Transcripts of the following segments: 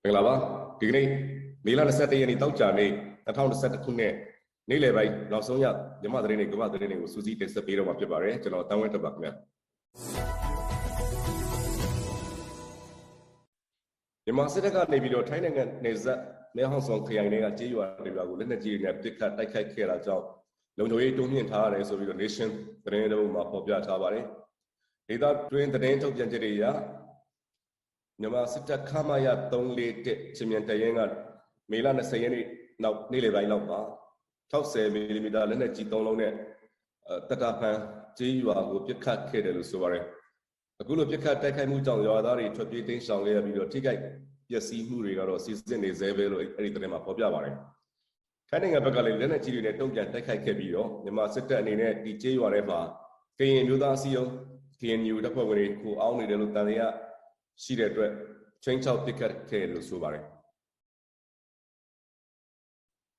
မင်္ဂလာပါဒီကနေ့မေလ21ရက်နေ့တောက်ကြနေ့2021ခုနှစ်နေ့လယ်ပိုင်းနောက်ဆုံးရမြမသတင်းတွေကမ္ဘာသတင်းတွေကိုစူးစီးတင်ဆက်ပေးတော့မှာဖြစ်ပါတယ်ကျွန်တော်တန်းဝင်းတက်ပါခင်ဗျာမြန်မာစစ်တပ်ကနေပြီးတော့ထိုင်းနိုင်ငံနေဆက်မဲဟောင်ဆောင်ခရိုင်တွေကကြေးရွာတွေကိုလက်နက်ကြီးတွေနဲ့ပစ်ခတ်တိုက်ခိုက်ခဲ့တာကြောင့်လုံခြုံရေးတိုးမြင့်ထားရတယ်ဆိုပြီးတော့ Nation သတင်းတွေမှာဖော်ပြထားပါတယ်ဒေသတွင်းသတင်းထုတ်ပြန်ချက်တွေအရမြန်မာစစ်တပ်ခမာရ341ချင်းမြန်တရင်ကမေလ20ရက်နေ့နောက်နေ့လယ်ပိုင်းလောက်မှာ60မီလီမီတာလက်နက်ကြီး3လုံးနဲ့တတဖန်ကြေးရွာကိုပစ်ခတ်ခဲ့တယ်လို့ဆိုပါတယ်အခုလိုပစ်ခတ်တိုက်ခိုက်မှုကြောင့်ရွာသားတွေထွက်ပြေးတိမ်းရှောင်ခဲ့ရပြီးတော့ထိခိုက်ပျက်စီးမှုတွေကတော့စီစစ်နေသေးပဲလို့အဲ့ဒီသတင်းမှာဖော်ပြပါတယ်ထိုင်းနိုင်ငံဘက်ကလည်းလက်နက်ကြီးတွေနဲ့တုံ့ပြန်တိုက်ခိုက်ခဲ့ပြီးတော့မြန်မာစစ်တပ်အနေနဲ့ဒီကြေးရွာထဲမှာကရင်မျိုးသားအစည်းအရုံး KNU တပ်ဖွဲ့ဝင်တွေကိုအောင်းနေတယ်လို့တန်ရရှိတဲ့အတွက်ချင်းချောက်ပစ်ခတ်ခဲ့လို့ဆိုပါတယ်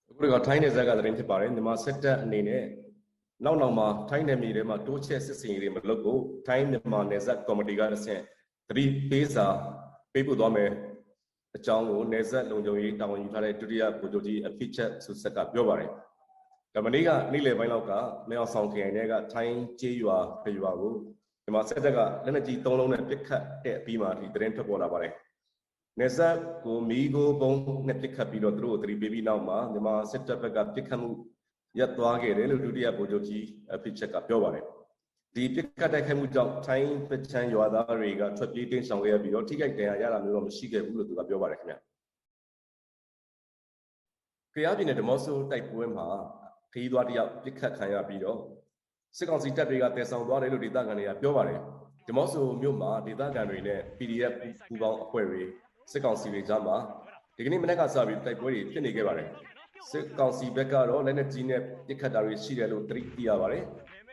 အခုကထိုင်းနယ်စပ်ကသတင်းဖြစ်ပါတယ်မြန်မာစစ်တပ်အနေနဲ့နောက်မှာထိုင်းနယ်မြေထဲမှာတိုးချဲ့စစ်စင်ရေးတွေမလုပ်ဖို့ထိုင်းမြန်မာနယ်စပ်ကော်မတီကတဆင့်သတိပေးစာပေးပို့သွားမယ်အကြောင်းကိုနယ်စပ်လုံခြုံရေးတာဝန်ယူထားတဲ့ဒုတိယဗိုလ်ချုပ်ကြီးအဖိချက်ဆုဆက်ကပြောပါတယ်ကမ္ဘာကနေ့လယ်ပိုင်းလောက်ကမဲအောင်ဆောင်ခရိုင်ထဲကထိုင်းကျေးရွာကိုမြန်မာစစ်တပ်ကလက်နက်ကြီး3လုံးနဲ့ပစ်ခတ်တဲ့အပြီးမှာဒီသတင်းထွက်ပေါ်လာပါတယ်နယ်စပ်ကိုမီးကိုပုံနဲ့ပစ်ခတ်ပြီးတော့သူတို့ကိုသတိပေးပြီးနောက်မှာမြန်မာစစ်တပ်ဘက်ကပစ်ခတ်မှုရပ်သွားခဲ့တယ်လို့ဒုတိယဗိုလ်ချုပ်ကြီးအဖိချက်ကပြောပါတယ်ဒီပစ်ခတ်တိုက်ခိုက်မှုကြောင့်ထိုင်းပချမ်းရွာသားတွေကထွက်ပြေးတိမ်းရှောင်ခဲ့ရပြီးတော့ထိခိုက်ဒဏ်ရာရတာမျိုးတော့မရှိခဲ့ဘူးလို့သူကပြောပါတယ်ခင်ဗျာကယားပြည်နယ်ဒမော့ဆိုတိုက်ပွဲမှာခရီးသွားတယောက်ပစ်ခတ်ခံရပြီးတော့စစ်ကောင်စီတပ်တွေကတည်ဆောင်သွားတယ်လို့ဒေသခံတွေကပြောပါတယ်ဒမော့ဆိုမြို့မှာဒေသခံတွေနဲ့ PDF ပူးပေါင်းအဖွဲ့တွေစစ်ကောင်စီတွေကြားမှာဒီကနေ့မနက်ကစပြီးတိုက်ပွဲတွေဖြစ်နေခဲ့ပါတယ်စစ်ကောင်စီဘက်ကတော့လက်နက်ကြီးနဲ့ပစ်ခတ်တာတွေရှိတယ်လို့သိရပါတယ်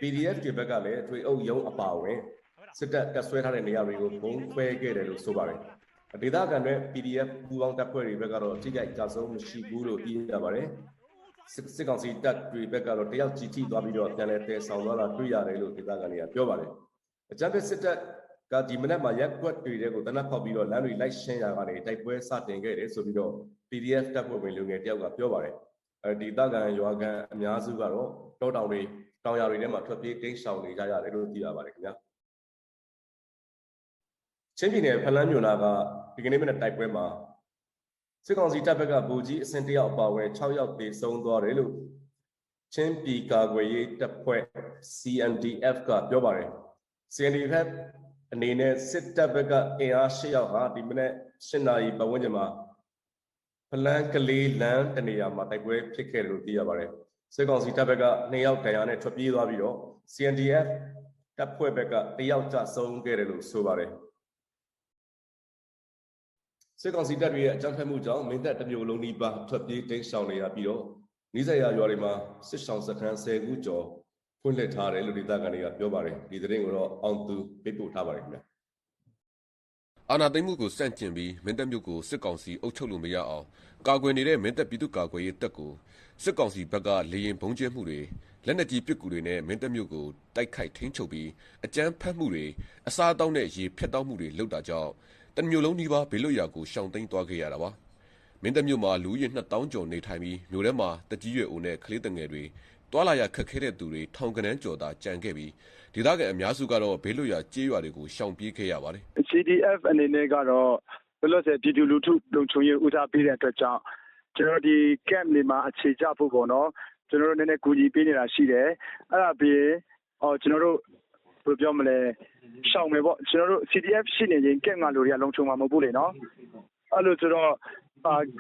PDF တွေဘက်ကလည်းထွေအုပ်ရုံးအပါအဝင်စစ်တပ်တပ်ဆွဲထားတဲ့နေရာတွေကိုဘုံခွဲခဲ့တယ်လို့ဆိုပါတယ်ဒေသခံတွေ PDF ပူးပေါင်းတပ်ဖွဲ့တွေဘက်ကတော့ထိခိုက်ကြဆုံးမရှိဘူးလို့သိရပါတယ်စစ်ကောင်စီတပ်တွေဘက်ကတော့တယောက်ကြီးထိသွားပြီးတော့ပြန်လဲတဲဆောင်သွားတာတွေ့ရတယ်လို့ဒေသခံတွေကပြောပါတယ်အကြမ်းဖက်စစ်တပ်ကဒီမနက်မှာရက်ကွက်တွေကိုတနက်ဖောက်ပြီးတော့လမ်းတွေလိုက်ရှင်းရတာကနေတိုက်ပွဲစတင်ခဲ့တယ်ဆိုပြီးတော့ PDF တပ်ဖွဲ့ဝင်လူငယ်တယောက်ကပြောပါတယ်ဒေသခံရွာခံအများစုကတော့တောတောင်တွေတောင်ယာတွေထဲမှာထွက်ပြေးတိမ်းရှောင်နေကြရတယ်လို့သိရပါတယ်ခင်ဗျာချင်းပြည်နယ်ဖလန်းမြို့နာကဒီကနေ့မနက်တိုက်ပွဲမှာစစ်ကောင်စီတပ်ဘက်ကဗိုလ်ကြီးအဆင့်တယောက်အပါအဝင်6ယောက်သေဆုံးသွားတယ်လို့ချင်းပြည်ကာကွယ်ရေးတပ်ဖွဲ့ CNDF ကပြောပါတယ် CNDF အနေနဲ့စစ်တပ်ဘက်ကအင်အား8ယောက်ဟာဒီမနက်7နာရီပတ်ဝန်းကျင်မှာဖလန်းကလေးလမ်းတနေရာမှာတိုက်ပွဲဖြစ်ခဲ့တယ်လို့သိရပါတယ်စစ်ကောင်စီတပ်ဘက်က2ယောက်ဒဏ်ရာနဲ့ထွက်ပြေးသွားပြီးတော့ CNDF တပ်ဖွဲ့ဘက်က1ယောက်ကျဆုံးခဲ့တယ်လို့ဆိုပါတယ်စစ်ကောင်စီတပ်တွေရဲ့အကြမ်းဖက်မှုကြောင့်မင်းတပ်တမျိုးလုံးနီးပါးထွက်ပြေးတိမ်းရှောင်နေရပြီးတော့နီးစပ်ရာရွာတွေမှာစစ်ဆောင်စခန်း10ခုကျော်ဖွင့်လှစ်ထားတယ်လို့ဒေသခံတွေကပြောပါတယ်ဒီသတင်းကိုတော့အောင်သူပေးပို့ထားပါတယ်ခင်ဗျာအာဏာသိမ်းမှုကိုစန့်ကျင်ပြီးမင်းတပ်မြို့ကိုစစ်ကောင်စီအုပ်ချုပ်လို့မရအောင်ကာကွယ်နေတဲ့မင်းတပ်ပြည်သူ့ကာကွယ်ရေးတပ်ကိုစစ်ကောင်စီဘက်ကလေရင်ဘုံကျဲမှုတွေလက်နက်ကြီးပစ်ကူတွေနဲ့မင်းတပ်မြို့ကိုတိုက်ခိုက်ထိန်းချုပ်ပြီးအကြမ်းဖက်မှုတွေအစားအသောက်နဲ့ရေဖျက်တောက်မှုတွေလုပ်တာကြောင့်တမျိုးလုံးဒီပါဘေးလွတ်ရာကိုရှောင်သိမ်းသွားခဲ့ရတာပါမင်းတပ်မြို့မှာလူဦးရေ2000ကျော်နေထိုင်ပြီးမြို့ထဲမှာတကြီးရွယ်အိုနဲ့ကလေးငယ်တွေတွာလာရခက်ခဲတဲ့သူတွေထောင်ကနန်းကျော်သာကြံခဲ့ပြီးဒေသခံအများစုကတော့ဘေးလွတ်ရာကြေးရွာတွေကိုရှောင်ပြေးခဲ့ရပါတယ် CDF အနေနဲ့ကတော့ဘယ်လိုလဲပြည်သူလူထုလုံခြုံရေးဦးစားပေးတဲ့အတွက်ကြောင့်ကျွန်တော်ဒီ camp တွေမှာအခြေချဖို့ပေါ့နော်ကျွန်တော်တို့နည်းနည်းကူညီပေးနေတာရှိတယ်အဲ့ဒါပြီးကျွန်တော်တို့ဘယ်လိုပြောမလဲရှောင်မယ်ပေါ့ကျွန်တော်တို့ CDF ရှိနေရင် camp ကလူတွေကလုံခြုံမှာမဟုတ်ဘူးလေနော်အဲ့လိုဆိုတော့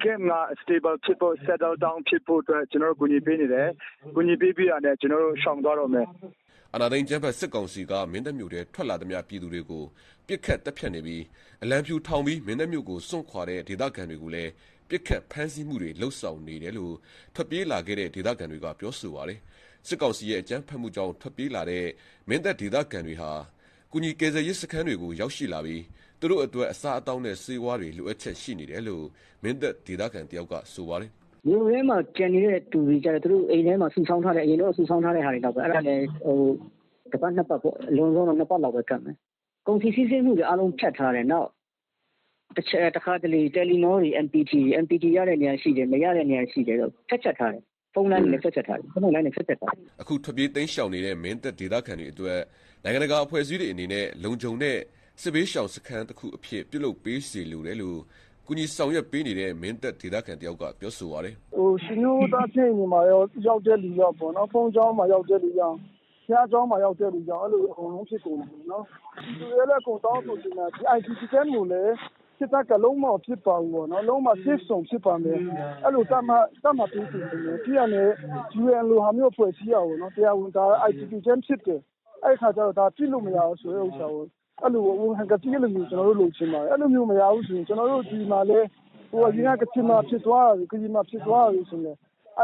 camp က stable ဖြစ်ဖို့ settle down ဖြစ်ဖို့အတွက်ကျွန်တော်တို့ကူညီပေးနေတယ်ကူညီပေးပြီးရတယ်ကျွန်တော်တို့ရှောင်သွားတော့မယ်အနာသိန်းကျန်းဖတ်စစ်ကောင်စီကမင်းတပ်မြို့ထဲထွက်လာသမျှပြည်သူတွေကိုပြစ်ခတ်တပ်ဖြတ်နေပြီးအလံဖြူထောင်ပြီးမင်းတပ်မြို့ကိုစွန့်ခွာတဲ့ဒေသခံတွေကိုလည်းပြစ်ခတ်ဖမ်းဆီးမှုတွေလှုပ်ဆောင်နေတယ်လို့ထွက်ပြေးလာခဲ့တဲ့ဒေသခံတွေကပြောဆိုပါတယ်စစ်ကောင်စီရဲ့အကြမ်းဖက်မှုကြောင့်ထွက်ပြေးလာတဲ့မင်းတပ်ဒေသခံတွေဟာကုညီကယ်ဆယ်ရေးစခန်းတွေကိုရောက်ရှိလာပြီးသူတို့အတွက်အစားအသောက်နဲ့ဆေးဝါးတွေလိုအပ်ချက်ရှိနေတယ်လို့မင်းတပ်ဒေသခံတယောက်ကဆိုပါတယ်မြို့ထဲမှာကျန်နေတဲ့တူတွေကြတယ်သူတို့အိမ်ထဲမှာဆူဆောင်းထားတဲ့အရင်တော့ဆူဆောင်းထားတဲ့ဟာတွေတော့ပဲအဲ့ဒါလည်းတစ်ပတ်နှစ်ပတ်ပေါ့အလုံးစုံတော့နှစ်ပတ်လောက်ပဲကတ်မယ်ကုန်စည်စည်းစိမ်မှုတွေအားလုံးဖြတ်ထားတယ်နောက် တခါတလေတယ်လီနောတွေ MPT ရတဲ့နေရာရှိတယ်မရတဲ့နေရာရှိတယ်တော့ဖက်ချက်ထားတယ်ဖုန်းလိုင်းနဲ့ဖက်ချက်ထားတယ်ဖုန်းလိုင်းနဲ့ဖက်ချက်ထားတယ်အခုထွက်ပြေးသိမ်းရှောင်နေတဲ့မင်းတပ်ဒေသခံတွေအတွက်နိုင်ငံတကာအဖွဲ့အစည်းတွေအနေနဲ့လုံခြုံတဲ့စစ်ဘေးရှောင်စခန်းတစ်ခုအဖြစ်ပြုလုပ်ပေးစီလိုတယ်လို့ကုညီဆောင်ရွက်ပေးနေတဲ့မင်းတပ်ဒေသခံတယောက်ကပြောဆိုပါတယ်ရှင်တို့သားချင်းညီမရောရောက်တဲ့လူရောက်ပေါ့နော်ဖုန်းကြောင်းမှာရောက်တဲ့လူရောက်ဆရာကျောင်းမှာရောက်တဲ့လူကြောင့်အဲ့လိုအကုန်လုံးဖြစ်ကုန်တယ်နော်ဒီလိုလည်းကုန်တောင်းဆိုနေတာဒီ ICT ကမ်းကိုလည်းစစ်တပ်ကလုံးမဖြစ်ပါဘူးပေါ့နော်လုံးမစစ်ဆောင်ဖြစ်ပါမယ်အဲ့လိုတတ်မှပြီးစီတယ်ပြီးရတယ် UN လိုဟာမျိုးဖွဲ့စည်းရအောင်နော်တရားဝင်ဒါ ICT ကမ်းဖြစ်တယ်အဲ့ခါကျတော့ဒါပြစ်လို့မရဘူးဆိုတဲ့ဥစ္စာကိုအဲ့လိုဝန်ခံကတိလို့မျိုးကျွန်တော်တို့လုပ်ချင်ပါတယ်အဲ့လိုမျိုးမရဘူးဆိုရင်ကျွန်တော်တို့ဒီမှာလဲဟိုရင်းကချင်မှာဖြစ်သွားတယ်ခရီးမှာဖြစ်သွားတယ်ဆိုရင်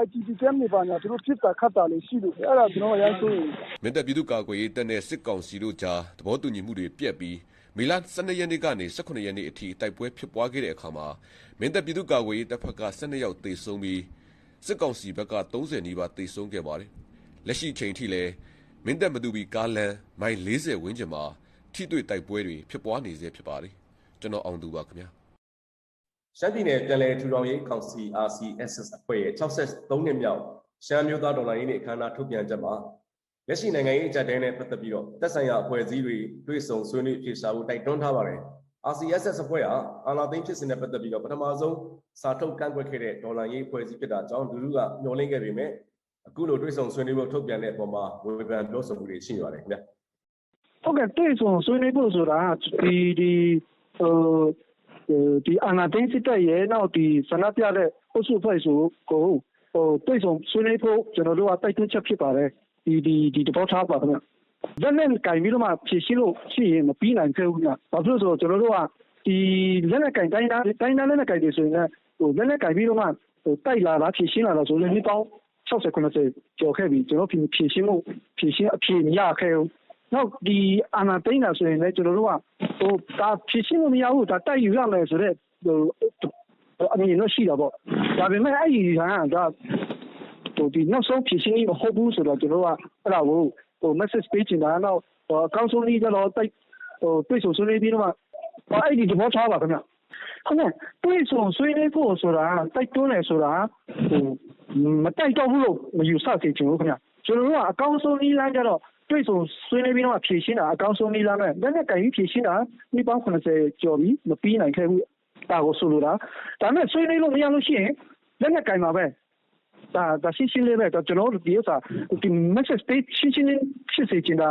ITT ကမ်းနေပါညာသူတို့ဖြစ်တာခတ်တာလေးရှိလို့အဲ့ဒါကျွန်တော်ရိုင်းဆိုရင်မင်းတပ်ပြည်သူ့ကာကွယ်ရေးတပ်နဲ့စစ်ကောင်စီတို့ကြားသဘောတူညီမှုတွေပြတ်ပြီးမေလ12ရက်နေ့ကနေ18ရက်နေ့အထိတိုက်ပွဲဖြစ်ပွားခဲ့တဲ့အခါမှာမင်းတပ်ပြည်သူ့ကာကွယ်ရေးတပ်ဖက်က12ယောက်သေဆုံးပြီးစစ်ကောင်စီဘက်က30နီးပါးသေဆုံးခဲ့ပါတယ်လက်ရှိချိန်ထိလည်းမင်းတပ်မတူပီကားလမ်းမိုင်40ဝန်းကျင်မှာထိတွေ့တိုက်ပွဲတွေဖြစ်ပွားနေစေဖြစ်ပါတယ်ကျွန်တော်အောင်သူပါခင်ဗျာရှမ်းပြည်နယ်ပြည်내ထူထောင်ရေးကောင်စီ RCSS အဖွဲ့ရဲ့63နှစ်မြောက်ရှမ်းမျိုးသားဒေါ်လာရင်းနဲ့အခမ်းအနားထုတ်ပြန်ချက်မှာလက်ရှိနိုင်ငံရေးအကြက်တဲနဲ့ပတ်သက်ပြီးတော့သက်ဆိုင်ရာအဖွဲ့အစည်းတွေတွေ့ဆုံဆွေးနွေးဖြေရှာဖို့တိုက်တွန်းထားပါတယ် RCSS အဖွဲ့ဟာအာဏာသိမ်းဖြစ်စဉ်နဲ့ပတ်သက်ပြီးတော့ပထမဆုံးစာထုတ်ကန့်ကွက်ခဲ့တဲ့ဒေါ်လာရင်းအဖွဲ့အစည်းဖြစ်တာကြောင့်လူလူကမျှော်လင့်ခဲ့ပေမဲ့အခုလိုတွေ့ဆုံဆွေးနွေးဖို့ထုတ်ပြန်တဲ့အပေါ်မှာဝေဖန်ပြောဆိုမှုတွေရှိနေပါတယ်ခင်ဗျာဟုတ်ကဲ့တွေ့ဆုံဆွေးနွေးဖို့ဆိုတာဒီအာဏာသိမ်းစစ်တပ်ရဲ့နောက်ဒီဆန္ဒပြတဲ့အုပ်စုဖွဲ့ဆိုကိုတွေ့ဆုံဆွေးနွေးဖို့ကျွန်တော်တို့ကတိုက်တွန်းချက်ဖြစ်ပါတယ်ဒီတဘောထားပါခင်ဗျလက်နဲ့ကင်ပြီးတော့မှဖြည့်ရှင်းလို့ရှိရင်မပြီးနိုင်ခဲ့ဘူးဗျဘာဖြစ်လို့ဆိုတော့ကျွန်တော်တို့ကဒီလက်နဲ့ကင်တိုင်းသားလက်နဲ့ကင်တွေဆိုရင်လည်းလက်နဲ့ကင်ပြီးတော့မှတိုက်လာတာဖြည့်ရှင်းလာတာဆိုရင်ဒီပေါင်း60 90ကျော်ခဲ့ပြီကျွန်တော်ဖြည့်ရှင်းအဖြေမရခဲ့ဘူးနောက်ဒီအာဏာသိမ်းတာဆိုရင်လည်းကျွန်တော်တို့ကဒါဖြည့်ရှင်းလို့မရဘူးဒါတိုက်ယူရမယ်ဆိုတော့အမြင်တော့ရှိတာပေါ့ဒါပေမဲ့အဲ့ဒီဒါဒီနောက်ဆုံးဖြည့်ရှင်းမဟုတ်ဘူးဆိုတော့ကျွန်တော်ကအဲ့ဒါကိုmessage ပေးချင်တာတော့အကောင်းဆုံးနည်းကတော့တိုက်တွေ့ဆုံဆွေးနွေးပြီးတော့အဲ့ဒီသဘောထားပါခင်ဗျဟုတ်ကဲ့တွေ့ဆုံဆွေးနွေးဖို့ဆိုတာတိုက်တွန်းတယ်ဆိုတာမတိုက်တော့ဘူးလို့မယူဆစေချင်ဘူးခင်ဗျကျွန်တော်တို့ကအကောင်းဆုံးနည်းလမ်းကြတော့တွေ့ဆုံဆွေးနွေးပြီးတော့ဖြည့်ရှင်းတာအကောင်းဆုံးနည်းလမ်းပဲလက်နဲ့ကင်ပြီးဖြည့်ရှင်းတာဒီပေါင်း90ကျော်ပြီးမပြီးနိုင်ခဲ့ဘူးဒါကိုဆိုလိုတာဒါနဲ့ဆွေးနွေးလို့မရလို့ရှိရင်လက်နဲ့ကင်ပါပဲဒါရှင်းရှင်းလေးပဲကျွန်တော်တို့ဒီဥစ္စာဒီ message ရှင်းရှင်းလေးဖြစ်စေချင်တ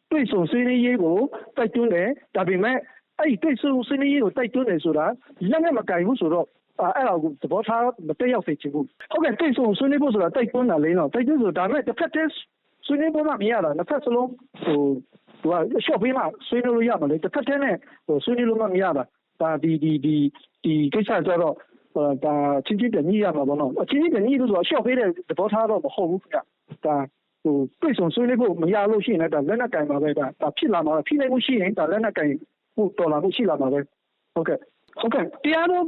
ာတွေ့ဆုံဆွေးနွေးရေးကိုတိုက်တွန်းတယ်ဒါပေမဲ့အဲ့ဒီတွေ့ဆုံဆွေးနွေးရေးကိုတိုက်တွန်းတယ်ဆိုတာလက်နဲ့မကင်ဘူးဆိုတော့အဲ့ဒါကိုသဘောထားမတက်ရောက်စေချင်ဘူးဟုတ်ကဲ့တွေ့ဆုံဆွေးနွေးဖို့ဆိုတာတိုက်တွန်းတာလေးတော့တိုက်တွန်းဆိုဒါပေမဲ့တစ်ဖက်တည်းဆွေးနွေးဖို့မှမရတာနှစ်ဖက်စလုံးသူကရှော့ပေးမှဆွေးနွေးလို့ရမှာလေတစ်ဖက်တည်းနဲ့ဆွေးနွေးလို့မှမရတာဒါဒီကိစ္စကြတော့ဒါချင်းချင်းတည်းညှိရမှာပေါ့နော်အချင်းချင်းတည်းညှိလို့ဆိုတော့ရှော့ပေးတဲ့သဘောထားတော့မဟုတ်ဘူးခင်ဗျဒါတွေ့ဆုံဆွေးနွေးဖို့မရလို့ရှိရင်လည်းဒါလက်နက်ကင်ပါပဲဒါဖြစ်လာမှာဖိနှိပ်မှုရှိရင်ဒါလက်နက်ကင်ဖို့တော်လာမှုရှိလာမှာပဲဟုတ်ကဲ့တရားတော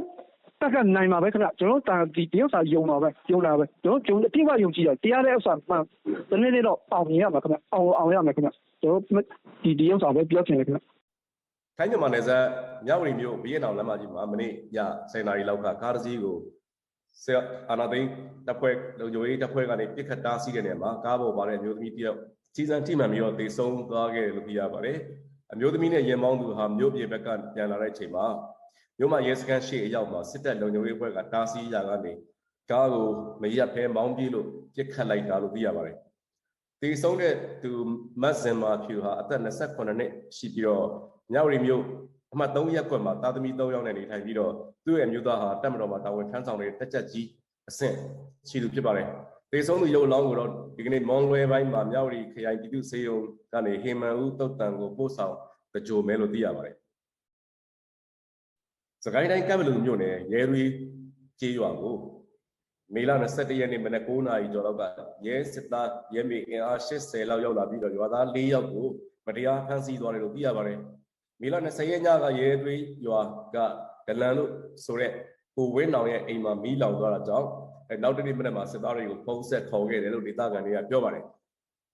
့တက်ကနိုင်မှာပဲခင်ဗျကျွန်တော်ဒီဥစ္စာယုံတာပဲကျွန်တော်အပြည့်အဝယုံကြည်တယ်တရားတဲ့ဥစ္စာမှတနေ့နေ့တော့အောင်မြင်ရမှာခင်ဗျအောင်ရမယ်ခင်ဗျကျွန်တော်ဒီဥစ္စာပဲပြောချင်တယ်ခင်ဗျထိုင်းမြန်မာနယ်စပ်မြဝတီမြို့ဘီရင်အောင်လမ်းမကြီးမှာမနေ့ည10:00 နာရီလောက်ကကားတစ်စီးကိုအာနာသိန်းတပ်ဖွဲ့လုံခြုံရေးတပ်ဖွဲ့ကနေပြစ်ခတ်တားဆီးတဲ့နေရာမှာကားပေါ်ပါတဲ့အမျိုးသမီးတယောက်ကြီးစံထိမှန်ပြီးတော့သေဆုံးသွားခဲ့တယ်လို့သိရပါတယ်အမျိုးသမီးနဲ့ရင်မောင်းသူဟာမြို့ပြည်ဘက်ကပြန်လာတဲ့အချိန်မှာမြို့မှာရဲစခန်းရှိအရောက်မှာစစ်တပ်လုံခြုံရေးအဖွဲ့ကတားဆီးရာကနေကားကိုမရက်ဖဲမောင်းပြေးလို့ပြစ်ခတ်လိုက်တာလို့သိရပါတယ်သေဆုံးတဲ့သူမတ်ဇင်မာဖြူဟာအသက်28နှစ်ရှိပြီးတော့မြဝတီမြို့အမှတ်3ရပ်ကွက်မှာသားသမီး3ယောက်နဲ့နေထိုင်ပြီးတော့သူ့ရဲ့မျိုးသားဟာတပ်မတော်မှာတာဝန်ထမ်းဆောင်နေတဲ့တက်ချက်ကြီးအဆင့်ရှိသူဖြစ်ပါတယ်။သေဆုံးသူရုပ်အလောင်းကိုတော့ဒီကနေ့မွန်လွယ်ပိုင်းမှာမြဝတီခရိုင်ပြည်သူ့စေယုံကနေဟေမန်ဦးတုတ်တန်ကိုပို့ဆောင်ကြိုမဲလို့သိရပါတယ်။စကိုင်းတိုင်းကပ်ဘလူမြို့နယ်ရဲရီကျေးရွာကိုမေလ21ရက်နေ့မနက်9:00 နာရီကျော်လောက်ကရဲစစ်သားရဲမေအင်အား80လောက်ရောက်လာပြီးတော့ရွာသား4ယောက်ကိုမတရားဖမ်းဆီးသွားတယ်လို့သိရပါတယ်။မေလ20ရက်ညကရဲသွေးရွာကဒလန်လို့ဆိုတဲ့ကိုဝင်းနောင်ရဲ့အိမ်မှာမီးလောင်သွားတာကြောင့်နောက်တစ်နေ့မနက်မှာစစ်သားတွေကိုဖုံးဆက်ခေါ်ခဲ့တယ်လို့ဒေသခံတွေကပြောပါတယ်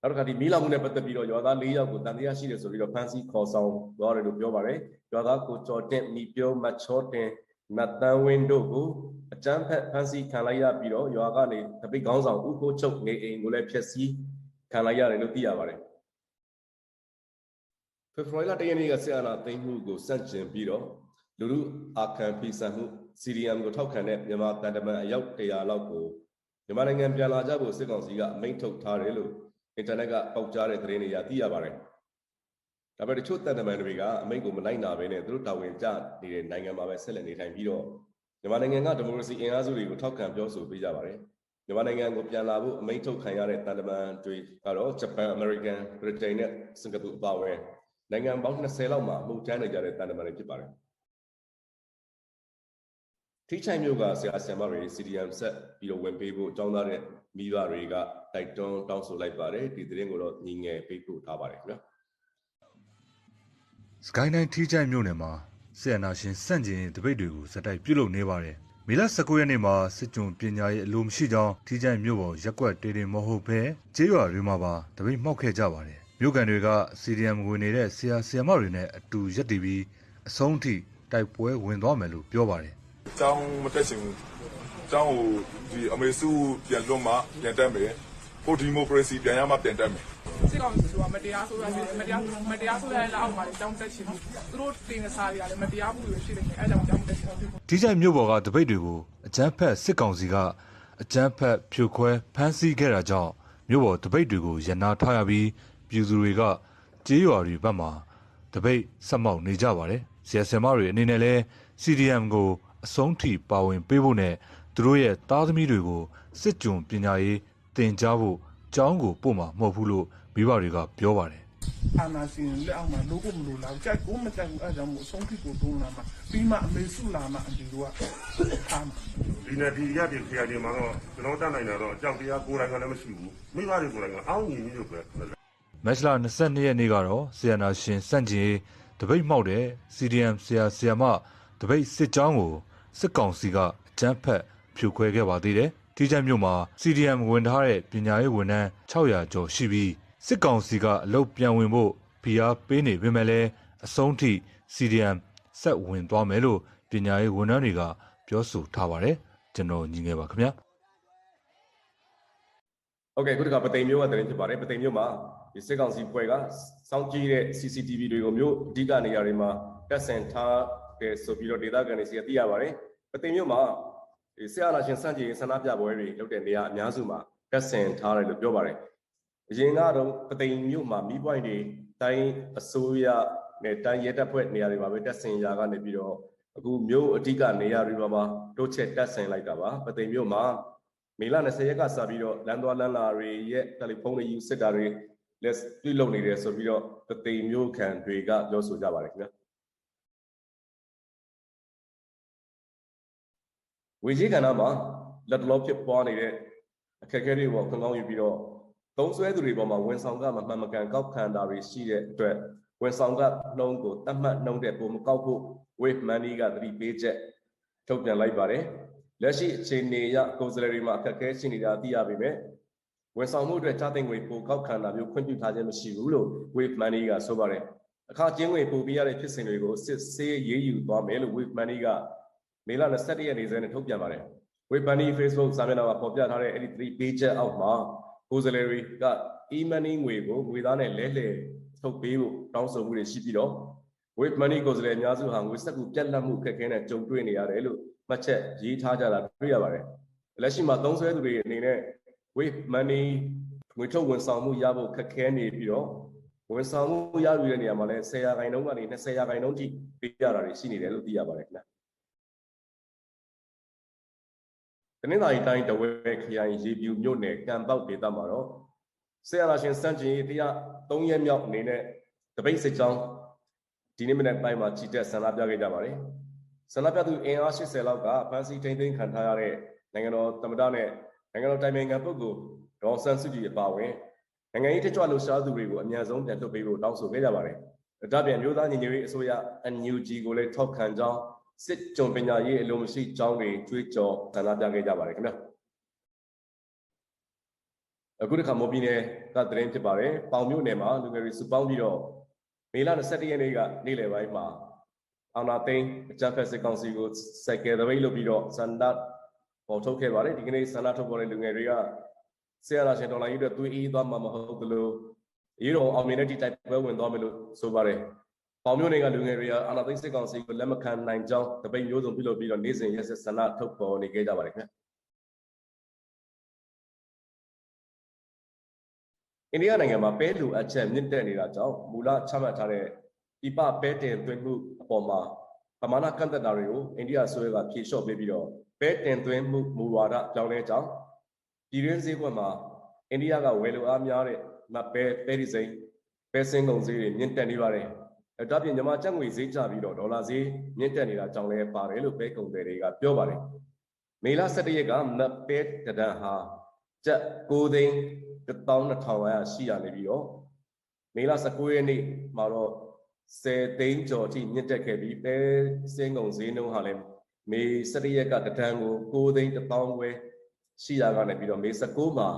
နောက်တစ်ခါဒီမီးလောင်မှုနဲ့ပတ်သက်ပြီးတော့ရွာသား၄ယောက်ကိုတန်တရားရှိတယ်ဆိုပြီးတော့ဖမ်းဆီးခေါ်ဆောင်သွားတယ်လို့ပြောပါတယ်ရွာသားကိုကျော်တင်မိပြုံးမချောတင်မတန်ဝင်းတို့ကိုအကြမ်းဖက်ဖမ်းဆီးခံလိုက်ရပြီးတော့ရွာကနေတပိတ်ခေါင်းဆောင်ဦးကိုချုပ်နေအိမ်ကိုလည်းဖျက်ဆီးခံလိုက်ရတယ်လို့သိရပါတယ်ဖေဖော်ဝါရီလ1ရက်နေ့ကဆရာနာသိမ်းမှုကိုစန့်ကျင်ပြီးတော့လူလူအာခံဖီဆန်မှု CDM ကိုထောက်ခံတဲ့မြန်မာတန်တမန်အယောက်100လောက်ကိုမြန်မာနိုင်ငံပြန်လာကြဖို့စစ်ကောင်စီကအမိန့်ထုတ်ထားတယ်လို့အင်တာနက်ကပေါက်ကြားတဲ့သတင်းတွေသိရပါတယ်။ဒါပေမဲ့တချို့တန်တမန်တွေကအမိန့်ကိုမလိုက်နာဘဲနဲ့သူတို့တာဝန်ကျနေတဲ့နိုင်ငံမှာပဲဆက်လက်နေထိုင်ပြီးတော့မြန်မာနိုင်ငံကဒီမိုကရေစီအင်အားစုတွေကိုထောက်ခံပြောဆိုပေးကြပါတယ်။မြန်မာနိုင်ငံကိုပြန်လာဖို့အမိန့်ထုတ်ခံရတဲ့တန်တမန်တွေကတော့ဂျပန်အမေရိကန်ဗြိတိန်နဲ့စင်ကာပူအပါအဝင်နိုင်ငံပေါင်း20လောက်မှာမှုထမ်းနေကြတဲ့တန်တမန်တွေဖြစ်ပါတယ်။ထိချိုင်မျိုးကဆရာဆရာမတွေ CDM ဆက်ပြီးတော့ဝင်ပေးဖို့အကြောင်းသားတဲ့မိဘတွေကတိုက်တွန်းတောင်းဆိုလိုက်ပါတယ်ဒီသတင်းကိုတော့ညီငယ်ပေးပို့ထားပါတယ်ခင်ဗျာစကိုင်းတိုင်းထိချိုင်မျိုးနယ်မှာဆီယနာရှင်စန့်ကျင်တပိတ်တွေကိုစတိုက်ပြုလုပ်နေပါတယ်မေလ19ရက်နေ့မှာစစ်ကြုံပညာရေးအလိုမရှိကြောင်းထိချိုင်မျိုးပေါ်ရက်ကွက်တေတင်မဟုတ်ဘဲကျေးရွာတွေမှာပါတပိတ်မှောက်ခဲ့ကြပါတယ်မြို့ကန်တွေက CDM ဝင်နေတဲ့ဆရာဆရာမတွေနဲ့အတူရက်တည်ပြီးအဆုံးထိတိုက်ပွဲဝင်သွားမယ်လို့ပြောပါတယ်ကျောင်းမတက်ရှင်ဘူးကျောင်းကိုဒီအမေစုပြန်လွတ်မှပြန်တက်မယ်ဟိုဒီမိုကရေစီပြန်ရမှပြန်တက်မယ်စစ်ကောင်စီကမတရားဆိုရမတရားဆိုရတဲ့အောက်မှာကျောင်းတက်ရှင်သူတို့တင်နေစားရတယ်မတရားမှုတွေရှိနေတယ်အဲကြောင့်ကျောင်းတက်ရှင်ဒီကြိုင်မြို့ပေါ်ကတပိတ်တွေကိုအကြမ်းဖက်စစ်ကောင်စီကအကြမ်းဖက်ဖြိုခွဲဖမ်းဆီးခဲ့တာကြောင့်မြို့ပေါ်တပိတ်တွေကိုရန်နာထားရပြီးပြည်သူတွေကကြေးရွာတွေဘက်မှာတပိတ်ဆက်မောက်နေကြပါတယ်ဆရာဆရာမတွေအနေနဲ့လဲ CDM ကိုအဆုံးထိပါဝင်ပေးဖို့နဲ့သူတို့ရဲ့သားသမီးတွေကိုစစ်ကြုံပညာရေးသင်ကြားဖို့ကျောင်းကိုပို့မှာမဟုတ်ဘူးလို့မိဘတွေကပြောပါတယ်အာနာရှင်လက်အောက်မှာလို့ကိုမလို့လာကြိုက်ကိုမကြိုက်ဘူးအဲကြောင့်မို့အဆုံးထိကိုတွန်းလာမှာပြီးမှအမေစုလာမှအဒီတို့ကထားမှာဒီနေ့ဒီရက်ဒီခရိုင်ဒီမှာတော့ကျွန်တော်တတ်နိုင်တာတော့အကြောက်တရားကိုယ်တိုင်ကလည်းမရှိဘူးမိဘတွေကိုယ်တိုင်ကအောင်းညီကြီးလို့ပဲမက်လ22ရက်နေ့ကတော့ဆီယနာရှင်စန့်ကျင်တပိတ်မှောက်တဲ့ CDM ဆရာဆရာမတပိတ်စစ်ကြောင်းကိုစစ်ကောင်စီကအကြမ်းဖက်ဖြိုခွဲခဲ့ပါသေးတယ်။ထိချိုင်မြို့မှာ CDM ဝင်ထားတဲ့ပညာရေးဝန်ထမ်း600ကျော်ရှိပြီးစစ်ကောင်စီကအလုပ်ပြန်ဝင်ဖို့ဖိအားပေးနေပေမဲ့လည်းအဆုံးထိ CDM ဆက်ဝင်သွားမယ်လို့ပညာရေးဝန်ထမ်းတွေကပြောဆိုထားပါတယ်။ကျွန်တော်ညီငယ်ပါခင်ဗျာ။ Okay ခုတခါပသိမ်မျိုးကတရင်ဖြစ်ပါတယ်ပသိမ်မျိုးမှာဒီစစ်ကောင်စီဖွဲ့ကစောင့်ကြည့်တဲ့ CCTV တွေကိုမျိုးအဓိကနေရာတွေမှာတက်ဆင်ထားတယ်ဆိုပြီးတော့ဒေသခံတွေစီကသိရပါတယ်ပသိမ်မျိုးမှာဒီဆရာနာရှင်စန့်ကျင်ဆန္ဒပြပွဲတွေလုပ်တဲ့နေရာအများစုမှာတက်ဆင်ထားတယ်လို့ပြောပါတယ်အရင်ကတော့ပသိမ်မျိုးမှာမီးပွိုင်းတွေတိုင်းအစိုးရနဲ့တိုင်းရဲတပ်ဖွဲ့နေရာတွေမှာပဲတက်ဆင်ရာကနေပြီးတော့အခုမျိုးအဓိကနေရာတွေမှာတိုးချက်တက်ဆင်လိုက်တာပါပသိမ်မျိုးမှာမေလ20ရက်ကစပြီးတော့လမ်းသွားလမ်းလာတွေရဲ့တယ်လီဖုန်းတွေယူစစ်တာတွေလက်ပြုလုပ်နေတယ်ဆိုပြီးတော့ပသိမ်မျိုးခံတွေကပြောဆိုကြပါတယ်ခင်ဗျာဝေကြီးကဏ္ဍမှာလက်တလောဖြစ်ပွားနေတဲ့အခက်အခဲတွေပေါ်ခွင့်ကောင်းယူပြီးတော့သုံးစွဲသူတွေပေါ်မှာဝန်ဆောင်ကမမှန်မကန်ကောက်ခံတာတွေရှိတဲ့အတွက်ဝန်ဆောင်ကနှုံးကိုတတ်မှတ်နှုံးတဲ့ပုံမကောက်ဖို့ Wave Money ကသတိပေးချက်ထုတ်ပြန်လိုက်ပါတယ်လက်ရှိအခြေအနေအရကိုယ်စားလှယ်တွေမှာအခက်အခဲရှိနေတာသိရပေမဲ့ဝန်ဆောင်မှုအတွက်ချသိမ်းငွေပိုကောက်ခံတာမျိုးခွင့်ပြုထားခြင်းမရှိဘူးလို့ Wave Money ကဆိုပါတယ်အခါကျင်းငွေပိုပေးရတဲ့ဖြစ်စဉ်တွေကိုစစ်ဆေးရေးယူသွားမယ်လို့ Wave Money ကမေလ21ရက်နေ့စွဲနဲ့ထုတ်ပြန်ပါတယ်။ Wave Money Facebook စာမျက်နှာမှာပေါ်ပြထားတဲ့အဲ့ဒီ3 page အောက်မှာကိုယ်စားလှယ်တွေက e-money ငွေကိုငွေသားနဲ့လဲလှယ်ထုတ်ပေးဖို့တောင်းဆိုမှုတွေရှိပြီးတော့ Wave Money ကိုယ်စားလှယ်အများစုဟာငွေစက်ကူပြတ်လတ်မှုခက်ခဲနဲ့ကြုံတွေ့နေရတယ်လို့မှတ်ချက်ရေးထားကြတာတွေ့ရပါတယ်။လက်ရှိမှာသုံးစွဲသူတွေအနေနဲ့ Wave Money ငွေထုတ်ဝန်ဆောင်မှုရဖို့ခက်ခဲနေပြီးတော့ဝန်ဆောင်မှုရယူတဲ့နေရာမှာလည်း10%ကနေ20%ထိပေးရတာတွေရှိနေတယ်လို့သိရပါတယ်ခင်ဗျာ။တနင်္သာရီတိုင်းတဝဲခရိုင်ရေပြူမြို့နယ်ကံပေါက်ဒေသမှာတော့ဆရာနာရှင်စန့်ကျင်ရေး3ရက်မြောက်အနေနဲ့တပိတ်စစ်ကြောင်းဒီနေ့မနေ့ပိုင်းမှာချီတက်ဆန္ဒပြခဲ့ကြပါတယ်ဆန္ဒပြသူအင်အား80လောက်ကဖမ်းဆီးထိန်းသိမ်းခံထားရတဲ့နိုင်ငံတော်သမ္မတနဲ့နိုင်ငံတော်တိုင်ပင်ခံပုဂ္ဂိုလ်ဒေါ်ဆန်းစုကြည်အပါအဝင်နိုင်ငံရေးတက်ကြွလှုပ်ရှားသူတွေကိုအများဆုံးပြန်လွှတ်ပေးဖို့တောင်းဆိုခဲ့ကြပါတယ်ဒါ့အပြင်မျိုးသားညီညွတ်ရေးအစိုးရ NUG ကိုလည်းထောက်ခံကြောင်းစစ်ကြုံပညာရေးအလုံးမရှိကြောင်းတွေကြွေးကြော်ဆန္ဒပြခဲ့ကြပါတယ်ခင်ဗျာ အခုတစ်ခါမော်ပြည်နယ်ကသတင်းဖြစ်ပါတယ်ပေါင်မြို့နယ်မှာလူငယ်တွေစုပေါင်းပြီးတော့မေလ22ရက်နေ့ကနေ့လယ်ပိုင်းမှာအာဏာသိမ်းအကြမ်းဖက်စစ်ကောင်စီကိုစိုက်ကယ်သပိတ်လုပ်ပြီးတော့ဆန္ဒပေါ်ထုတ်ခဲ့ပါတယ်ဒီကနေ့ဆန္ဒထုတ်ပေါ်တဲ့လူငယ်တွေကဆရာနာရှင်ဒေါ်လာကြီးတို့သွေးအေးသွားမှာမဟုတ်ဘူးလို့အေးတော်အောင်မြင်တဲ့ဒီတိုက်ပွဲဝင်သွားမယ်လို့ဆိုပါတယ်ပေါင်မြို့နယ်ကလူငယ်တွေကအာဏာသိမ်းစစ်ကောင်စီကိုလက်မခံနိုင်ကြောင်းတပိတ်မျိုးစုံပြုလုပ်ပြီးတော့နေ့စဉ်ရက်ဆက်ဆန္ဒထုတ်ပေါ်နေခဲ့ကြပါတယ်ခင်ဗျအိန္ဒိယနိုင်ငံမှာပဲလူအချက်မြင့်တက်နေတာကြောင့်မူလချမှတ်ထားတဲ့ပြပပဲတင်သွင်းမှုအပေါ်မှာပမာဏကန့်သက်တာတွေကိုအိန္ဒိယအစိုးရကဖြေလျှော့ပေးပြီးတော့ပဲတင်သွင်းမှုမူဝါဒပြောင်းလဲကြောင်းပြည်တွင်းဈေးကွက်မှာအိန္ဒိယကဝယ်လိုအားများတဲ့ပဲဒီစိမ်းပဲစင်းကုန်ဈေးတွေမြင့်တက်နေပါတယ်။ဒါပြင်မြန်မာကျပ်ငွေဈေးကျပြီးတော့ဒေါ်လာဈေးမြင့်တက်နေတာကြောင့်လည်းပါတယ်လို့ပဲကုန်သည်တွေကပြောပါတယ်။မေလ17ရက်ကမတ်ပဲတဒန်ဟာကျပ်9သိန်း12,500ရှိရနေပြီးတော့မေလ19ရက်နေ့မှာတော့10သိန်းကျော်အထိမြင့်တက်ခဲ့ပြီးပဲစင်းကုန်ဈေးနှုန်းဟာလည်းမေ17ရက်ကတဒန်ကို9သိန်း1,500ရှိရကနေပြီးတော့မေ19မှာ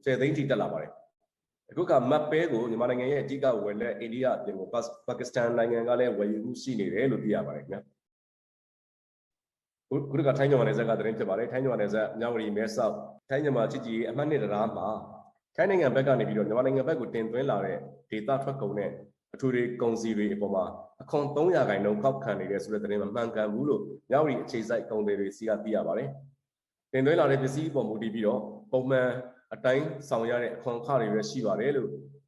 10သိန်းထိတက်လာပါတယ်အခုကမတ်ပဲကိုမြန်မာနိုင်ငံရဲ့အဓိကဝယ်လက်အိန္ဒိယအပြင်ကိုပါကစ္စတန်နိုင်ငံကလည်းဝယ်ယူမှုရှိနေတယ်လို့သိရပါတယ်ခင်ဗျာခုကထိုင်းမြန်မာနယ်စပ်ကသတင်းဖြစ်ပါတယ်ထိုင်းမြန်မာနယ်စပ်မြဝတီမဲဆောက်ထိုင်းမြန်မာချစ်ကြည်အမှတ်2တရားမှာထိုင်းနိုင်ငံဘက်ကနေပြီးတော့မြန်မာနိုင်ငံဘက်ကိုတင်သွင်းလာတဲ့ဒေတာထွက်ကုန်နဲ့အထူးတွေကုန်စည်တွေအပေါ်မှာအခွန်300%ကောက်ခံနေတဲ့ဆိုတဲ့သတင်းမှာမှန်ကန်ဘူးလို့မြဝတီအခြေစိုက်ကုန်တွေစီကသိရပါတယ်တင်သွင်းလာတဲ့ပစ္စည်းပေါ်မူတည်ပြီးတော့ပုံမှန်အတိုင်းဆောင်ရတဲ့အခွန်အခတွေပဲရှိပါတယ်လို့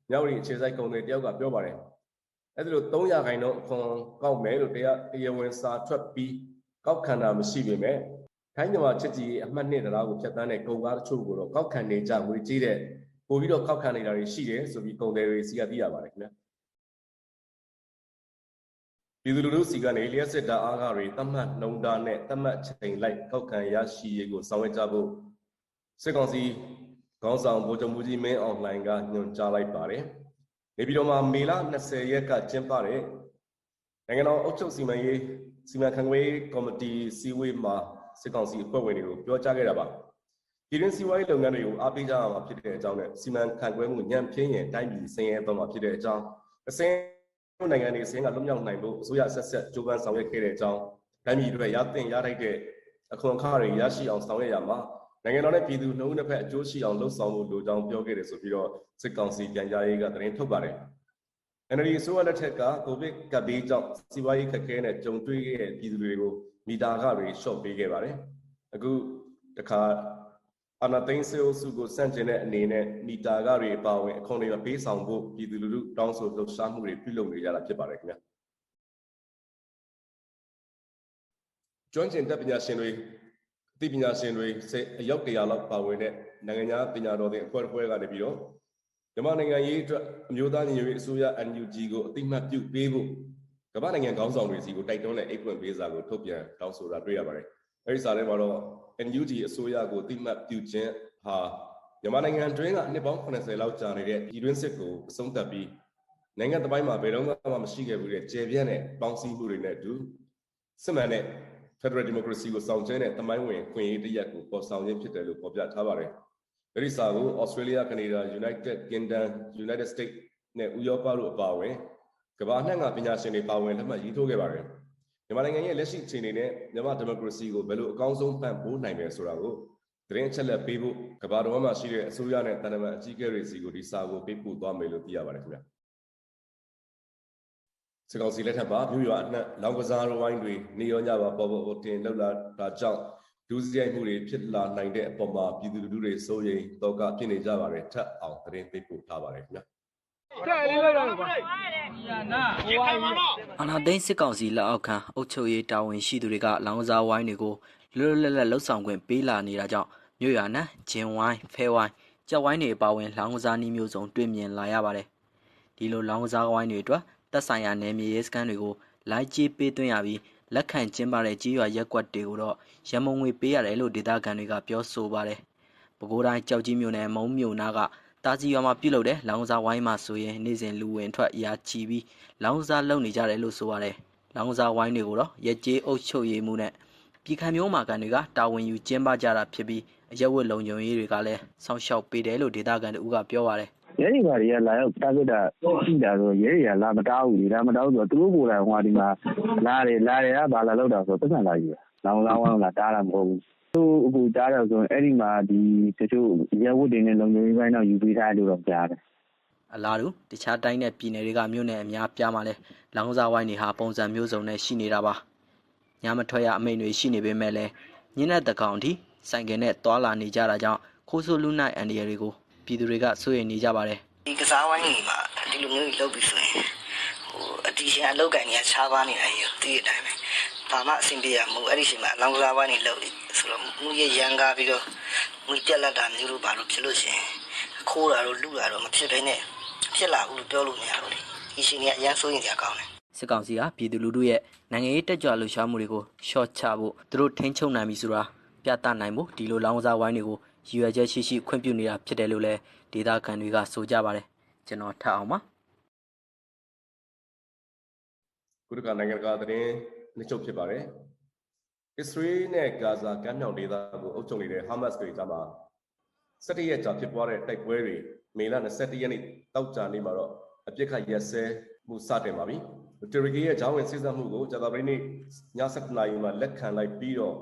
မြဝတီအခြေစိုက်ကုန်တွေတယောက်ကပြောပါတယ်အဲ့ဒါလို့300%အခွန်ကောက်မယ်လို့တရားဝင်စာထွက်ပြီးကောက်ခံတာမရှိပေမဲ့ထိုင်းမြန်မာချစ်ကြည်အမှတ်2တရားကိုဖျက်ဆီးတဲ့ကုန်ကားတချို့ကိုတော့ကောက်ခံနေကြငွေကြေးတဲ့ပို့ပြီးတော့ကောက်ခံနေတာတွေရှိတယ်ဆိုပြီးကုန်တယ်တွေစီကသိရပါတယ်ခင်ဗျာပြည်သူလူထုစီကနေလျှက်စစ်တာအားကတွေတတ်မှတ်နှုံတာနဲ့တတ်မှတ်ချိန်လိုက်ကောက်ခံရရှိရေးကိုဆောင်ရွက်ကြဖို့စစ်ကောင်စီခေါင်းဆောင်ဗိုလ်ချုပ်မှုကြီးမင်းအောင်လှိုင်ကညွှန်ကြားလိုက်ပါတယ်နေပြည်တော်မှာမေလ20ရက်ကကျင်းပတဲ့နိုင်ငံတော်အုပ်ချုပ်စီမံရေးစီမံခန့်ခွဲကော်မတီစည်းဝေးမှာစစ်ကောင်စီအဖွဲ့ဝင်တွေကိုပြောကြားခဲ့တာပါပြည်တွင်းစီးပွားရေးလုပ်ငန်းတွေကိုအားပေးကြရမှာဖြစ်တဲ့အကြောင်းနဲ့စီမံခန့်ခွဲမှုညံ့ဖျင်းရင်တိုင်းပြည်ဆင်းရဲသွားမှာဖြစ်တဲ့အကြောင်းအစင်းနိုင်ငံတွေဆင်းကလွတ်မြောက်နိုင်ဖို့အစိုးရဆက်ကြိုးပမ်းဆောင်ရွက်ခဲ့တဲ့အကြောင်းတိုင်းပြည်တွေရတင်ရထိုက်တဲ့အခွန်အခတွေရရှိအောင်ဆောင်ရွက်ရမှာနိုင်ငံတော်နဲ့ပြည်သူနှုတ်နှစ်ဖက်အကျိုးရှိအောင်လှုပ်ဆောင်ဖို့လိုကြောင်းပြောခဲ့တယ်ဆိုပြီးတော့စစ်ကောင်စီပြန်ကြားရေးကသတင်းထုတ်ပါတယ်NLD အစိုးရလက်ထက်ကကိုဗစ်ကပ်ဘေးကြောင့်စီးပွားရေးခက်ခဲနဲ့ကြုံတွေ့ခဲ့တဲ့ပြည်သူတွေကိုမီတာခတွေရှော့ပေးခဲ့ပါတယ်အခုတခါအာဏာသိမ်းစစ်အုပ်စုကိုစန့်ကျင်တဲ့အနေနဲ့မီတာခတွေအပါအဝင်အခွန်တွေပေးဆောင်ဖို့ပြည်သူလူထုတောင်းဆိုလှုပ်ရှားမှုတွေပြုလုပ်နေကြတာဖြစ်ပါတယ်ခင်ဗျာကျွမ်းကျင်တဲ့ပညာရှင်တွေအသိပညာရှင်တွေအယောက်100လောက်ပါဝင်တဲ့နိုင်ငံခြားပညာတော်သင်အဖွဲ့တစ်ဖွဲ့ကနေပြီးတော့မြန်မာနိုင်ငံရေးအတွက်အမျိုးသားညီညွတ်ရေးအစိုးရ NUG ကိုအသိမှတ်ပြုပေးဖို့ကမ္ဘာနိုင်ငံခေါင်းဆောင်တွေစီကိုတိုက်တွန်းတဲ့အိတ်ဖွင့်ပေးစာကိုထုတ်ပြန်တောင်းဆိုတာတွေ့ရပါတယ်အဲဒီစာထဲမှာတော့ NUG အစိုးရကိုအသိမှတ်ပြုခြင်းဟာမြန်မာနိုင်ငံတွင်းကနှစ်ပေါင်း80လောက်ကြာနေတဲ့ပြည်တွင်းစစ်ကိုအဆုံးသတ်ပြီးနိုင်ငံတပိုင်းမှာဘယ်တော့မှမရှိခဲ့ဘူးတဲ့ကျေပြန့်တဲ့ပေါင်းစည်းမှုတွေနဲ့အတူစစ်မှန်တဲ့ Federal Democracy ကိုဆောင်ကျဉ်တဲ့တမိုင်းဝင်ခွင့်ရေးတရက်ကိုပေါ်ဆောင်ခြင်းဖြစ်တယ်လို့ဖော်ပြထားပါတယ်အဲဒီစာကို Australia, Canada, United Kingdom, United States နဲ့ဥရောပတို့အပါအဝင်ကမ္ဘာနှံ့ကပညာရှင်တွေပါဝင်လက်မှတ်ရေးထိုးခဲ့ပါတယ်မြန်မာနိုင်ငံရဲ့လက်ရှိအခြေအနေနဲ့မြန်မာဒီမိုကရေစီကိုဘယ်လိုအကောင်းဆုံးပံ့ပိုးနိုင်မယ်ဆိုတာကိုသတင်းအချက်လက်ပေးဖို့ကမ္ဘာတော်မှာရှိတဲ့အစိုးရနဲ့တန်တမာအကြီးအကဲတွေစီကိုဒီစာကိုပေးပို့သွားမယ်လို့သိရပါတယ်ခင်ဗျာစစ်ကောင်စီလက်ထက်မှာမြို့ရွာအနှံ့လောင်ကစားဝိုင်းတွေနေရောညပါပေါ်တင်လှုပ်လာတာကြောင့်ဒုစရိုက်မှုတွေဖြစ်လာနိုင်တဲ့အပေါ်မှာပြည်သူလူထုတွေစိုးရိမ်တော့ကဖြစ်နေကြပါတယ်ထပ်အောင်သတင်းပေးပို့ထားပါတယ်ခင်ဗျာအာနာသိန်းစစ်ကောင်စီလက်အောက်ခံအုပ်ချုပ်ရေးတာဝန်ရှိသူတွေကလောင်ကစားဝိုင်းတွေကိုလွတ်လွတ်လပ်လပ်လှုပ်ဆောင်ခွင့်ပေးလာနေတာကြောင့်မြို့ရွာနဲ့ဂျင်ဝိုင်းဖဲဝိုင်းကြက်ဝိုင်းတွေပါဝင်လောင်ကစားနည်းမျိုးစုံတွေ့မြင်လာရပါတယ်ဒီလိုလောင်ကစားဝိုင်းတွေအတွက်သက်ဆိုင်ရာနယ်မြေရေးစခန်းတွေကိုလိုက်ကြေးပေးသွင်းရပြီးလက်ခံကျင်းပတဲ့ကြီးရွာရက်ကွက်တွေကိုတော့ရမုံငွေပေးရတယ်လို့ဒေသခံတွေကပြောဆိုပါတယ်ပဲခူးတိုင်းကြောက်ကြီးမြို့နယ်မုံမြို့နာကတာကြီးရွာမှာပြုလုပ်တဲ့လောင်ကစားဝိုင်းမှာဆိုရင်နေ့စဉ်လူဝင်ထွက်ရာချီပြီးလောင်ကစားလုပ်နေကြတယ်လို့ဆိုပါတယ်လောင်ကစားဝိုင်းတွေကိုတော့ရက်ကျေးအုပ်ချုပ်ရေးမှုနဲ့ ပြည်ခံမျိုးမာကန်တွေကတာဝန်ယူကျင်းပကြတာဖြစ်ပြီးအရက်ဝတ်လုံခြုံရေးတွေကလည်းစောင့်ရှောက်ပေးတယ်လို့ဒေသခံတို့ကပြောပါတယ်ရဲတွေဘာတွေကလာရောက်တားပြတာရှိတာဆိုရဲတွေကလာမတောင်းဘူးလေလာမတောင်းဆိုတော့သူတို့ကိုယ်တိုင်ဟိုဒီမှာလာတယ်ကဘာလာလောက်တာဆိုတော့ပတ်စံလာယူလောင်းလာတားတာမဟုတ်ဘူးသူအခုတားတယ်ဆိုရင်အဲ့ဒီမှာဒီတချို့ရဲဝတ်တွေနဲ့လုံခြုံရေးပိုင်းတော့ယူပေးထားလို့တော့ကြားတယ်အလားတူတခြားတိုင်းနဲ့ပြည်နယ်တွေကမြို့နယ်အများပြားမှာလဲလောင်းစားဝိုင်းတွေဟာပုံစံမျိုးစုံနဲ့ရှိနေတာပါညမထွက်ရအမိန့်တွေရှိနေပေမဲ့လည်းညနေတကောင်အထိဆိုင်ကယ်နဲ့တွာလာနေကြတာကြောင့်ခိုးဆိုးလူနိုင်အန်ဒီရတွေကိုပြည်သူတွေကစိုးရိမ်နေကြပါတယ်ဒီကစားဝိုင်းကြီးမှာဒီလိုမျိုးလုပ်ပြီးဆိုရင်အတီးရှင်အလုပ်ကန်ကြီးခြားပါနေတာကြီးသိတဲ့အတိုင်းပဲဘာမှအဆင်ပြေရမဟုတ်အဲ့ဒီချိန်မှာလောင်းကစားဝိုင်းကြီးလုပ်ဆိုတော့မူရရန်ကားပြီးတော့ငွေပြက်လက်တာမျိုးလို့ဘာလို့ဖြစ်လို့ရှင်ခိုးတာတော့လူတာတော့မဖြစ်ဘဲနဲ့ဖြစ်လာဘူးလို့ပြောလို့မရဘူးလေဒီရှင်ကြီးကအရန်စိုးရင်ကြကောင်းတယ်စစ်ကောင်စီကပြည်သူလူထုရဲ့နိုင်ငံရေးတက်ကြွလှုပ်ရှားမှုတွေကိုရှော့ချဖို့သူတို့ထိန်းချုပ်နိုင်ပြီဆိုတာပြသနိုင်ဖို့ဒီလိုလောင်းကစားဝိုင်းတွေကိုရည်ရွယ်ချက်ရှိခွင့်ပြုနေတာဖြစ်တယ်လို့လည်းဒေသခံတွေကဆိုကြပါတယ်ကျွန်တော်ထပ်အောင်ပါခုတကနိုင်ငံကသတင်းနှချုပ်ဖြစ်ပါတယ်အစ္စရေးနဲ့ဂါဇာကမ်းမြောင်ဒေသကိုအုပ်ချုပ်နေတဲ့ဟာမတ်စ်တွေကြားမှာ17ရက်ကြာဖြစ်ပွားတဲ့တိုက်ပွဲတွေမေလ21ရက်နေ့တောက်ကြနေ့မှာတော့အပြစ်ခတ်ရက်စဲမှုစတင်ပါပြီတူရကီရဲ့ဂျောင်းဝင်စစ်ဆေးမှုကိုကြာသပတေးနေ့ည7:00နာရီမှာလက်ခံလိုက်ပြီးတော့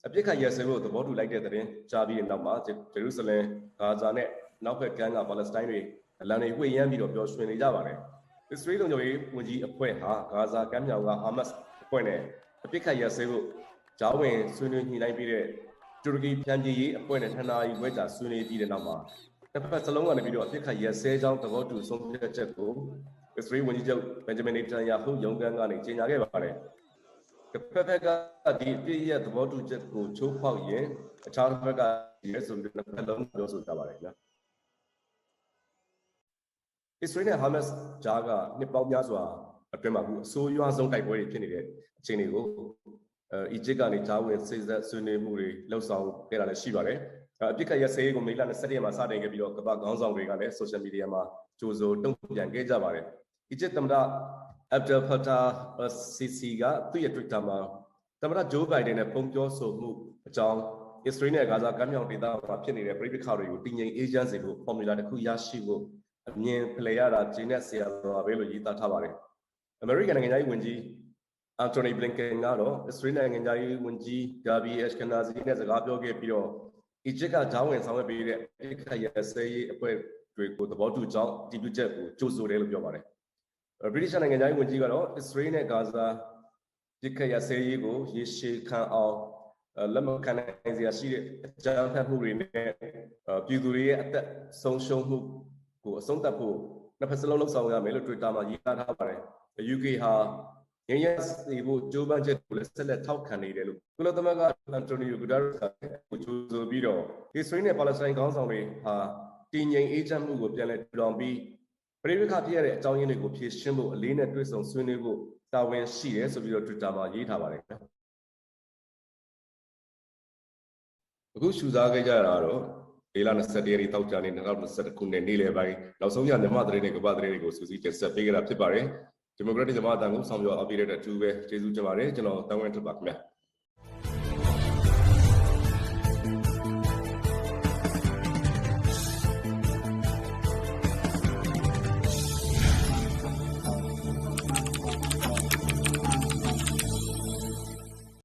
အပြစ်ခတ်ရက်စဲဖို့သဘောတူလိုက်တဲ့သတင်းကြားပြီးတဲ့နောက်မှာဂျေရုဆလင်ဂါဇာနဲ့နောက်ဘက်ကမ်းကပါလက်စတိုင်းတွေအလံတွေဝှေ့ရမ်းပြီးတော့ပျော်ရွှင်နေကြပါတယ်အစ္စရေးလုံခြုံရေးဝန်ကြီးအဖွဲ့ဟာဂါဇာကမ်းမြောင်ကဟာမတ်စ်အဖွဲ့နဲ့အပြစ်ခတ်ရက်စဲဖို့ဂျောင်းဝင်ဆွေးနွေးညှိနှိုင်းပြီးတဲ့တူရကီပြန်ပြည်ရေးအဖွဲ့နဲ့ထဏာရီဝဲကြာဆွေးနွေးပြီးတဲ့နောက်မှာတစ်ဖက်စလုံးကနေပြီးတော့အပြစ်ခတ်ရက်စဲကြောင်းသဘောတူဆုံးဖြတ်ချက်ကိုအစ္စရေးဝန်ကြီးချုပ်ဘင်ဂျမင်နေတန်ယာဟုရုံးခန်းကနေကြေညာခဲ့ပါတယ်တစ်ဖက်ကဒီအပြစ်ရဲ့သဘောတူချက်ကိုချိုးဖောက်ရင်အခြားတစ်ဖက်ကရဲဆိုပြီးတစ်ဖက်လုံးပြောဆိုကြပါတယ်ခင်ဗျာအစ္စရေးနဲ့ဟာမတ်စ်ကြားကနှစ်ပေါင်းများစွာအတွင်းမှာအခုအဆိုးရွားဆုံးတိုက်ပွဲတွေဖြစ်နေတဲ့အခြေအနေကိုအီဂျစ်ကနေဂျာဝင်စစ်ဆက်ဆွေးနွေးမှုတွေလှုပ်ဆောင်ခဲ့တာလည်းရှိပါတယ်အပြစ်ခတ်ရက်စဲရေးကိုမေလ21ရက်မှာစတင်ခဲ့ပြီးတော့ကမ္ဘာခေါင်းဆောင်တွေကလည်းဆိုရှယ်မီဒီယာမှာကြိုးစိုးတုံ့ပြန်ခဲ့ကြပါတယ်အီဂျစ်သမ္မတအဗ်ဒယ်ဖတာစီစီကသူ့ရဲ့ Twitter မှာသမ္မတဂျိုးဘိုင်ဒန်နဲ့ပုံပြောဆိုမှုအကြောင်းအစ္စရေးနဲ့ဂါဇာကမ်းမြောင်ဒေသမှာဖြစ်နေတဲ့ပြည်ပခါတွေကိုတည်ငြိမ်အေးချမ်းစေဖို့ဖော်မြူလာတစ်ခုရရှိဖို့အမြင်ဖလှယ်ရတာဂျင်းနဲ့ဆရာတော်ပဲလို့ရေးသားထားပါတယ်အမေရိကန်နိုင်ငံသားဝန်ကြီးအန်တိုနီဘလင်ကန်ကတော့အစ္စရေးနိုင်ငံသားဝန်ကြီးဂါဘီအက်ရှ်ကနာဇီနဲ့စကားပြောခဲ့ပြီးတော့အီဂျစ်ကဂျောင်းဝင်ဆောင်ရွက်ပေးတဲ့အခက်ရစဲရေးအဖွဲ့တွေကိုသဘောတူကြောင်းတည်ပြုချက်ကိုကြိုဆိုတယ်လို့ပြောပါတယ်ဗြိတိရှ်နိုင်ငံသားဝန်ကြီးကတော့အစ္စရေးနဲ့ဂါဇာအခက်ရစဲရေးကိုရေရှည်ခံအောင်လက်မခံနိုင်စရာရှိတဲ့အကြမ်းဖက်မှုတွေနဲ့ပြည်သူတွေရဲ့အသက်ဆုံးရှုံးမှုကိုအဆုံးသတ်ဖို့နှစ်ဖက်စလုံးလှုပ်ဆောင်ရမယ်လို့ Twitter မှာရေးသားထားပါတယ် UK ဟာငြိမ်းချမ်းစေဖို့ကြိုးပမ်းချက်ကိုလည်းဆက်လက်ထောက်ခံနေတယ်လို့ကုလသမဂ္ဂအန်တိုနီယိုဂူတာရက်စ်ကကြိုးဆိုပြီးတော့အစ္စရေးနဲ့ပါလက်စတိုင်းခေါင်းဆောင်တွေဟာတည်ငြိမ်အေးချမ်းမှုကိုပြန်လည်ထူထောင်ပြီးပြည်ပခါဖြစ်ရတဲ့အကြောင်းရင်းတွေကိုဖြေရှင်းဖို့အလေးနဲ့တွေ့ဆုံဆွေးနွေးဖို့တာဝန်ရှိတယ်ဆိုပြီးတော့ Twitter မှာရေးထားပါတယ်အခုရှုစားခဲ့ကြတာတော့မေလ21ရက်နေ့တောက်ကြနေ့2021ခုနှစ်နေ့လယ်ပိုင်းနောက်ဆုံးရမြန်မာသတင်းနဲ့ကမ္ဘာသတင်းတွေကိုစူးစီးတင်ဆက်ပေးကြတာဖြစ်ပါတယ်ဒီမိုကရက်တစ်ဂျမားအတန်ကိုဆောင်ရွက်အားပေးတဲ့အထူးပဲကျေးဇူးတင်ပါတယ်ကျွန်တော်တန်ဝင်းထပ်ပါခင်ဗျာ